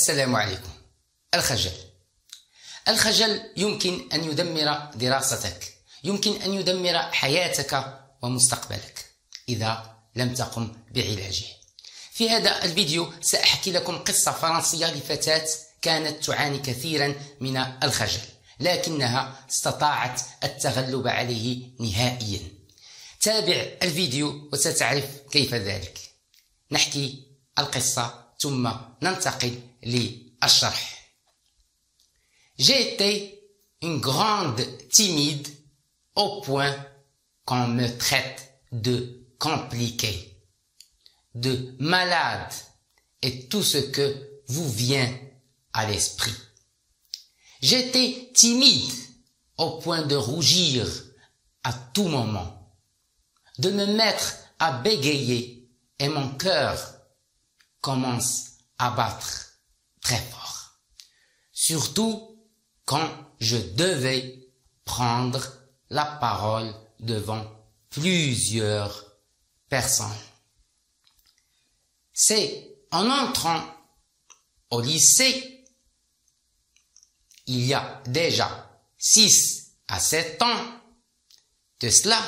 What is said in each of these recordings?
السلام عليكم. الخجل. الخجل يمكن أن يدمر دراستك، يمكن أن يدمر حياتك ومستقبلك إذا لم تقم بعلاجه. في هذا الفيديو سأحكي لكم قصة فرنسية لفتاة كانت تعاني كثيرا من الخجل، لكنها استطاعت التغلب عليه نهائيا. تابع الفيديو وستعرف كيف ذلك. نحكي القصة ثم ننتقل للشرح. J'ai été une grande timide au point qu'on me traite de compliqué, de malade et tout ce que vous vient à l'esprit. J'étais timide au point de rougir à tout moment, de me mettre à bégayer et mon cœur commence à battre très fort. Surtout quand je devais prendre la parole devant plusieurs personnes. C'est en entrant au lycée, il y a déjà 6 à 7 ans de cela,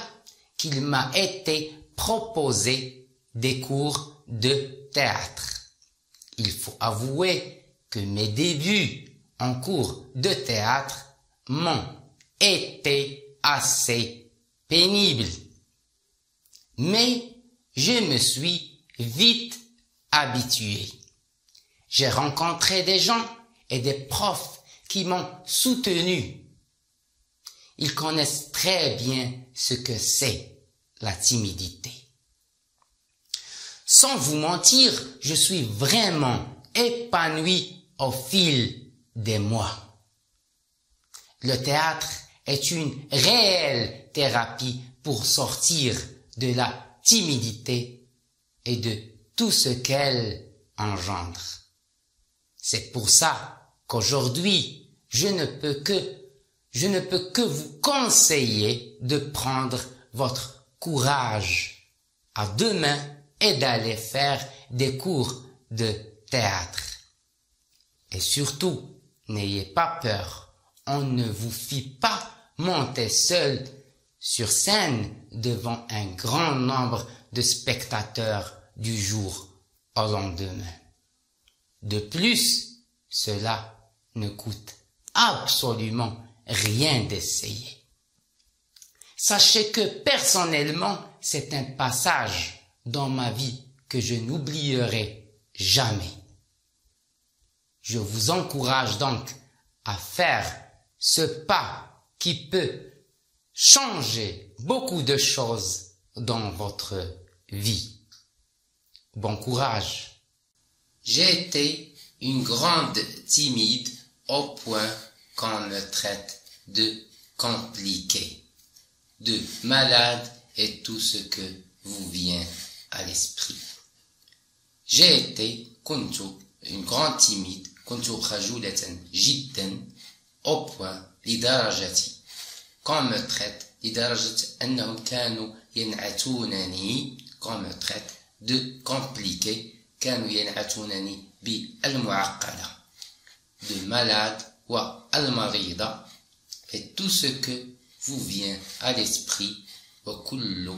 qu'il m'a été proposé des cours de théâtre. Il faut avouer que mes débuts en cours de théâtre m'ont été assez pénibles. Mais je me suis vite habitué. J'ai rencontré des gens et des profs qui m'ont soutenu. Ils connaissent très bien ce que c'est la timidité. Sans vous mentir, je suis vraiment épanoui au fil des mois. Le théâtre est une réelle thérapie pour sortir de la timidité et de tout ce qu'elle engendre. C'est pour ça qu'aujourd'hui, je ne peux que vous conseiller de prendre votre courage à deux mains et d'aller faire des cours de théâtre. Et surtout, n'ayez pas peur, on ne vous fit pas monter seul sur scène devant un grand nombre de spectateurs du jour au lendemain. De plus, cela ne coûte absolument rien d'essayer. Sachez que personnellement, c'est un passage dans ma vie que je n'oublierai jamais. Je vous encourage donc à faire ce pas qui peut changer beaucoup de choses dans votre vie. Bon courage. J'ai été une grande timide au point qu'on me traite de compliqué, de malade et tout ce que vous vient à l'esprit. J'ai été une grande timide كنت خجولة جدا au point لدرجة qu'on me traite لدرجة أنهم كانوا ينعتونني qu'on me traite de compliqué كانوا ينعتونني بالمعقدة de malade والمريضة et tout ce que vous vient à l'esprit وكل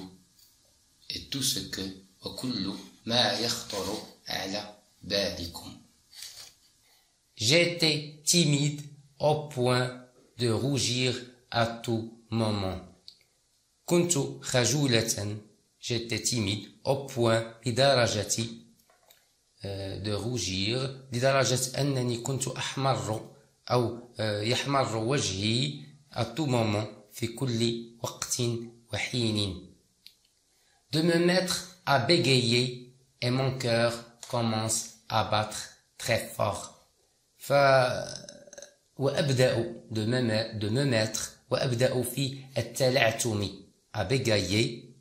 et tout ce que وكل ما يخطر على بالكم. J'étais timide au point de rougir à tout moment. كنت خجولة. J'étais timide au point لدرجة de rougir لدرجة أنني كنت أحمر أو يحمر وجهي à tout moment في كل وقت وحين. De me mettre à bégayer et mon cœur commence à battre très fort. وأبدأ de me mettre وأبدأ في التلعثم à bégayer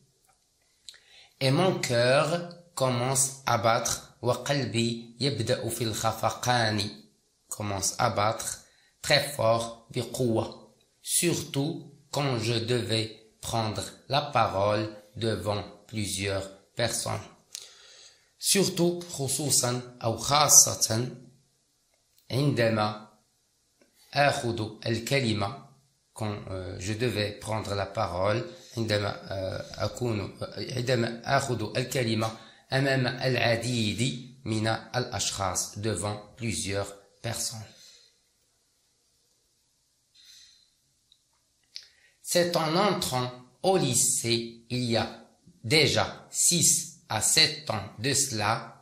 et mon cœur commence à battre وقلبي يبدأ في الخفقان commence à battre très fort بقوة surtout quand je devais prendre la parole devant plusieurs personnes. Surtout خصوصا أو خاصة عندما آخذ الكلمة quand je devais prendre la parole عندما آخذ الكلمة أمام العديد من الأشخاص devant plusieurs personnes. C'est en entrant au lycée il y a déjà 6 à 7 ans de cela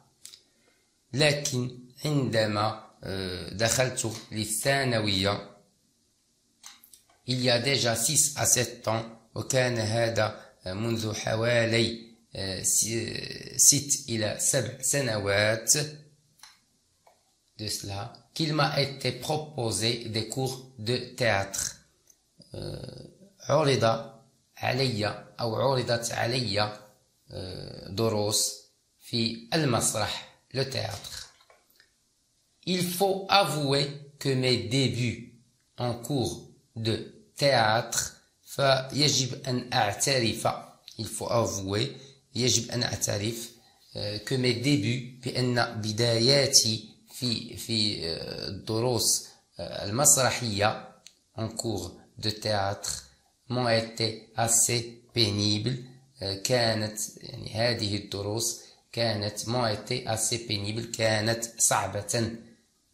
لكن عندما دخلت للثانوية il y a déjà 6 à 7 ans وكان هذا منذ حوالي 6 إلى 7 سنوات de cela qu'il m'a été proposé des cours de théâtre. عرض علي أو عرضت علي دروس في المسرح, le théâtre. Il faut avouer que mes débuts en cours de théâtre فيجب أن أعترف il faut avouer يجب أن أعترف que mes débuts بأن بداياتي في الدروس المسرحية en cours de théâtre m'ont été assez pénibles. كانت يعني هذه الدروس كانت m'ont été assez pénibles كانت صعبة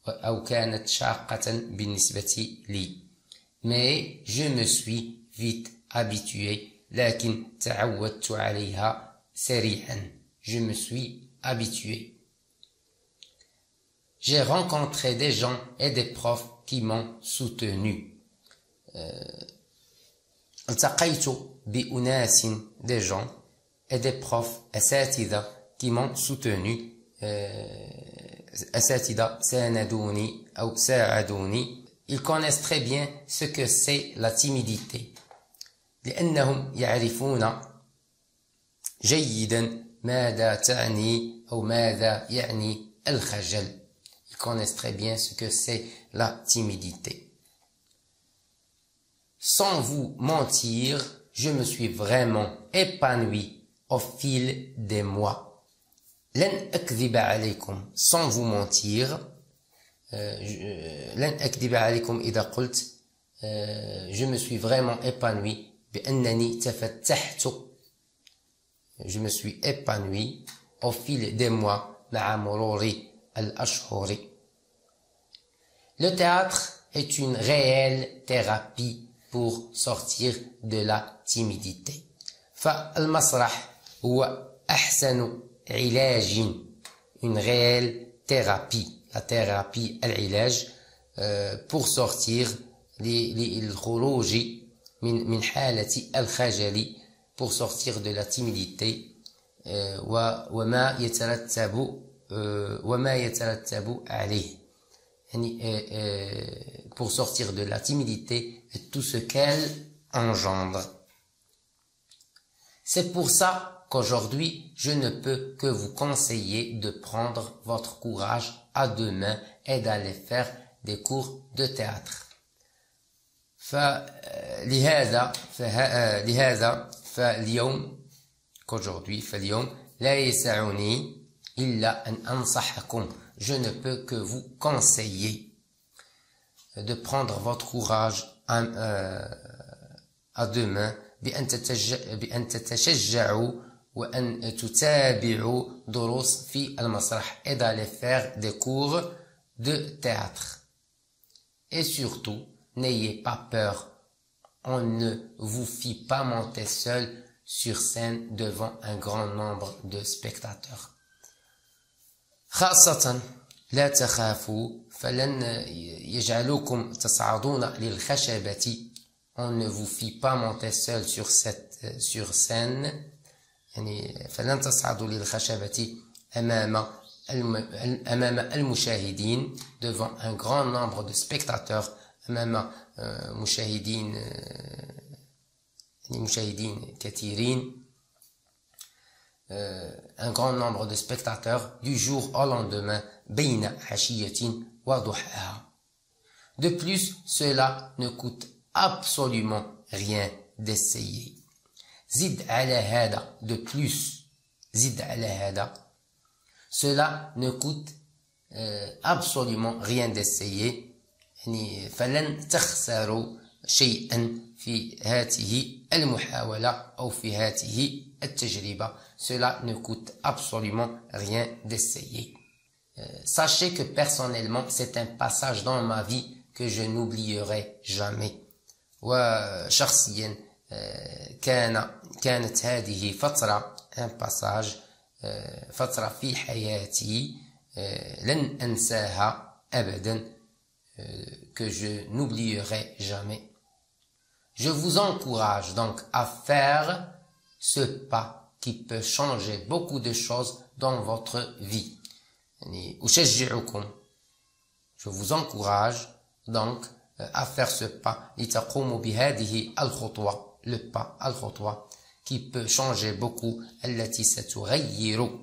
أو كانت شاقة بالنسبة لي. Mais je me suis vite habitué لكن تعودت عليها سريعا. Je me suis habitué. J'ai rencontré des gens et des profs qui m'ont soutenu. التقيت بأناس des gens et des profs أساتذة qui m'ont soutenu. أساتذة ساندوني أو ساعدوني. Ils connaissent très bien ce que c'est la timidité. لأنهم يعرفون جيدا ماذا تعني أو ماذا يعني الخجل. Ils connaissent très bien ce que c'est la timidité. Sans vous mentir, je me suis vraiment épanoui au fil des mois. لن أكذب عليكم. Sans vous mentir, لن أكذب عليكم إذا قلت je me suis vraiment épanoui بأنني تفتحت. Je me suis épanoui au fil des mois مع مرور الأشهر. Le théâtre est une réelle thérapie pour sortir de la timidité. فالمسرح هو أحسن علاج. Une réelle thérapie. La thérapie العلاج pour sortir للخروج من حالة الخجل, pour sortir de la timidité وما يترتب عليه. Pour sortir de la timidité et tout ce qu'elle engendre. C'est pour ça qu'aujourd'hui, je ne peux que vous conseiller de prendre votre courage à deux mains et d'aller faire des cours de théâtre. فاليوم لا يسعني إلا أن أنصحكم. Je ne peux que vous conseiller de prendre votre courage à deux mains بأن تتشجعوا وأن تتابعوا دروس في المسرح et d'aller faire des cours de théâtre. Et surtout, n'ayez pas peur. On ne vous fit pas monter seul sur scène devant un grand nombre de spectateurs. خاصة لا تخافوا فلن يجعلوكم تصعدون للخشبة. On ne vous fit pas monter seul sur scène. يعني فلن تصعدوا للخشبة أمام المشاهدين devant un grand nombre de spectateurs. أمام مشاهدين كثيرين. Un grand nombre de spectateurs du jour au lendemain بين عشية وضحاها. De plus, cela ne coûte absolument rien d'essayer. زد على هذا. De plus, زد على هذا. Cela ne coûte absolument rien d'essayer. يعني فلن تخسروا شيئا في هذه المحاولة أو في هذه التجربة. Cela ne coûte absolument rien d'essayer. Sachez que personnellement, c'est un passage dans ma vie que je n'oublierai jamais. وشخصيا كانت هذه فترة un passage فترة في حياتي لن أنساها أبدا que je n'oublierai jamais. Je vous encourage donc à faire ce pas qui peut changer beaucoup de choses dans votre vie. أشجعكم, je vous encourage donc à faire ce pas لتقوموا بهذه الخطوة, le pas, الخطوة qui peut changer beaucoup, التي ستغير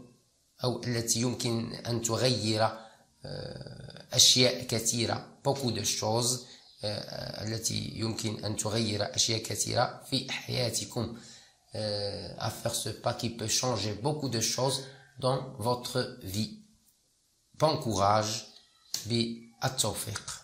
أو التي يمكن أن تغير أشياء كثيرة, beaucoup de choses التي يمكن أن تغير أشياء كثيرة في حياتكم. À faire ce pas qui peut changer beaucoup de choses dans votre vie. Bon courage, بالتوفيق.